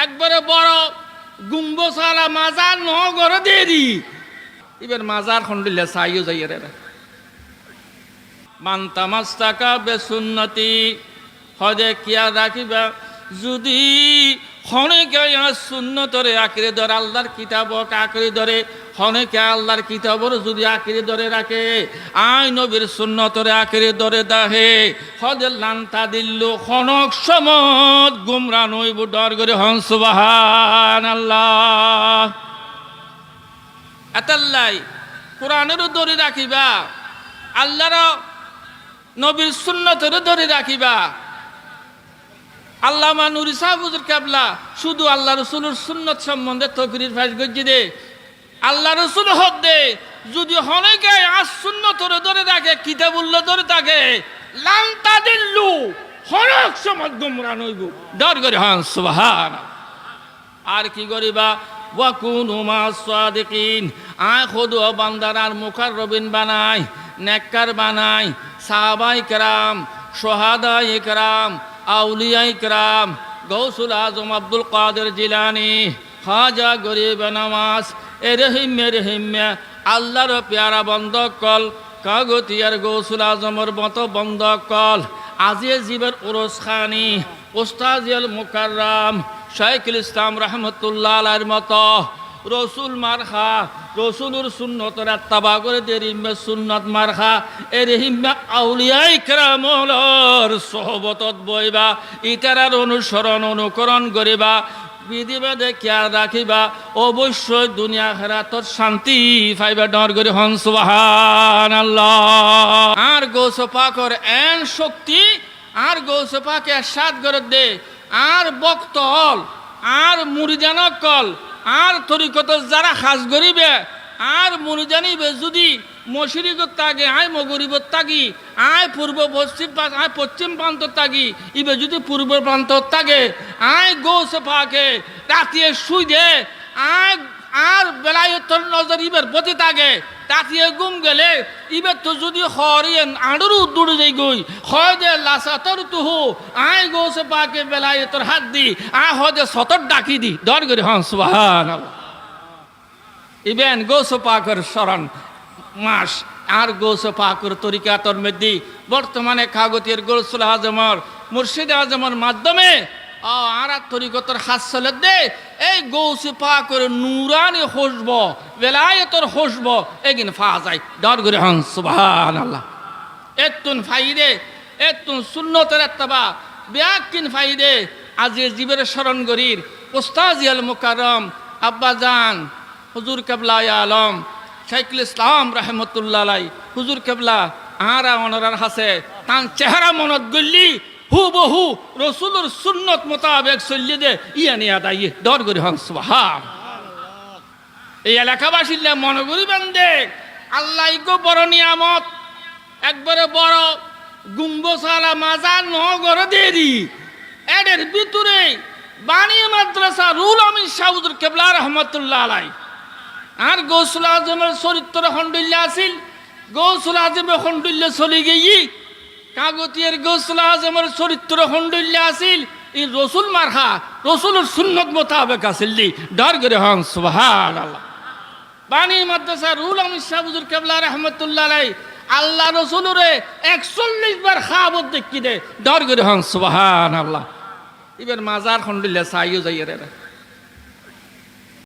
একবারে বড় গুম্বসালা মাজার নহগর দেরি এবার মাজার খন্ডিল্লা চাইও যাইয়ে রে মান্তামাস্তাকা বেসুন্নতি হদে কিয়া রাখিবা যদি হনেকে সুন্নতরে আঁকড়ে ধরে আল্লাহর কিতাবক আঁকড়ে ধরে হনেকে আল্লাহর কিতাবর যদি আঁকড়ে ধরে রাখে আই নবীর সুন্নতরে আঁকড়ে ধরে দাহে হদে লান্তা দিল্লু হনক সমত গুমরা নইব ডর করে হন সুবহানাল্লাহ। এতাল্লাই কোরআনেরও ধরে রাখিবা আল্লাহর নবীর সুন্নতেরও ধরে রাখিবা। আল্লামা নুরি সাহেব হুজুর কেবলা শুধু আল্লাহ রসুলের সুন্নত সম্বন্ধে তকরির ফাঁস গজ্জি দে আল্লাহ রসুল হদ দে যদি হনেকে আজ সুন্নতরে ধরে থাকে কিতাবুল্লাহ ধরে থাকে লান্তা দিল্লু হনক সমত গুমরা নইব ডর করে হন সুবহান। আর কি করিবা ওয়াকুনু মাস সাদিকিন আয় খোদ বান্দার আর মুকাররবিন বানায় নেককার বানায় সাহাবায়ে কেরাম শুহাদায়ে কেরাম আউলিয়ায়ে কেরাম গৌসুল আজম আব্দুল কাদের জিলানী খাজা গরিব নওয়াজ এরহিমে আল্লাহর প্যারা বন্ধক কল কাগতিয়ার গৌসুল আজমর মতো বন্ধক কল আজিয়ে জীবের উরস খানি ওস্তাজিয়াল মুকাররম শাইখুল ইসলাম রহমতুল্লাহ আলাইহির মতো রসুল মারখা রসুলুর সুন্নতর আত্তাবা করে দেরিমে সুন্নত মারখা এরহিমে আউলিয়ায়ে কেরামর সোহবতত বইবা ইতারার অনুসরণ অনুকরণ করিবা বিধিবাদে খেয়াল রাখিবা অবশ্যই দুনিয়া আখিরাতত শান্তি পাইবা ডর করে হন সুবহানাল্লাহ। আর গৌস পাকর এন শক্তি আর গৌস পাকে সাত করে দে আর বক্তল আর মুরিদানক কল আর তরিকত যারা খাস গরিবে আর মুরিদানিবে যদি মশরিকত তাগে আয় মগরিবত তাগি আয় পূর্ব পশ্চিম আয় পশ্চিম প্রান্ত তাগি ইবে যদি পূর্ব প্রান্ত তাগে আয় গৌস পাকে রাতিয়ে শুই দে আয় আর বেলায়তর নজর ইবের প্রতি তাগে তাকিয়ে গুম গেলে ইবে তো যদি হরিয়েন আড়ুরু দূরে যাই গই হয় দে লাসাতর তুহু আয় গৌস পাকে বেলায়তর হাত দি আয় হয় দে সতর ডাকি দি ডর করে হন সুবহানাল্লাহ। ইবেন গৌস পাকের শরণ মাস আর গৌস পাকের তরিকাতর মধ্যে বর্তমানে কাগতের গৌসুল আজমর মুর্শিদ আজমর মাধ্যমে আর তরিকতর হাত চলে দে এই গৌস পাকের নুরানি হসব বেলায়তর হসব এগিন ফা যায় ডর করে হন সুবহানাল্লাহ। এতুন ফাইদে এতুন সুন্নতের ইত্তেবা ব্যাকিন ফাইদে আজি জীবের স্মরণ গরির উস্তাজিয়াল মুকাররম আব্বাজান হুজুর কেবলা আলম শাইখুল ইসলাম রহমতুল্লাহ আলাই হুজুর কেবলা আরা অনরার হাসে তান চেহারা মনত গল্লি হুবহু রসুলের সুন্নত মোতাবেক চলিয়ে দে ইয়া নিয়া দাইয়ে ডর করে হন সুবহানাল্লাহ। এই এলাকাবাসীর মনে করিবেন দে আল্লাহ গো বড় নিয়ামত একবারে বড় গুম্বসালা মাজার নহগর দেরি এদের ভিতরে বানিয়ে মাদ্রাসা রুল আমিন শাহুদুর কেবলা রহমতুল্লাহ আলাই আর গৌসুল আজমের চরিত্র খন্ডুল্লা আছিল গৌসুল আজমে খন্ডুল্লা চলে গিয়ে কাগতিয়ার গৌসুল আজমের চরিত্র খন্ডুল্লা আছিল এই রসুল মারখা রসুলের সুন্নত মোতাবেক আছিল দি ডর করে হন সুবহানাল্লাহ। বানি মাদ্রাসা রুল আমিন শাহুদুর কেবলা রহমতুল্লাহ আলাই আল্লাহ রসুলরে 41 বার খাবত দেখি দে ডর করে হন সুবহানাল্লাহ। এবার মাজার খন্ডুল্লা চাইও যাইয়ে রে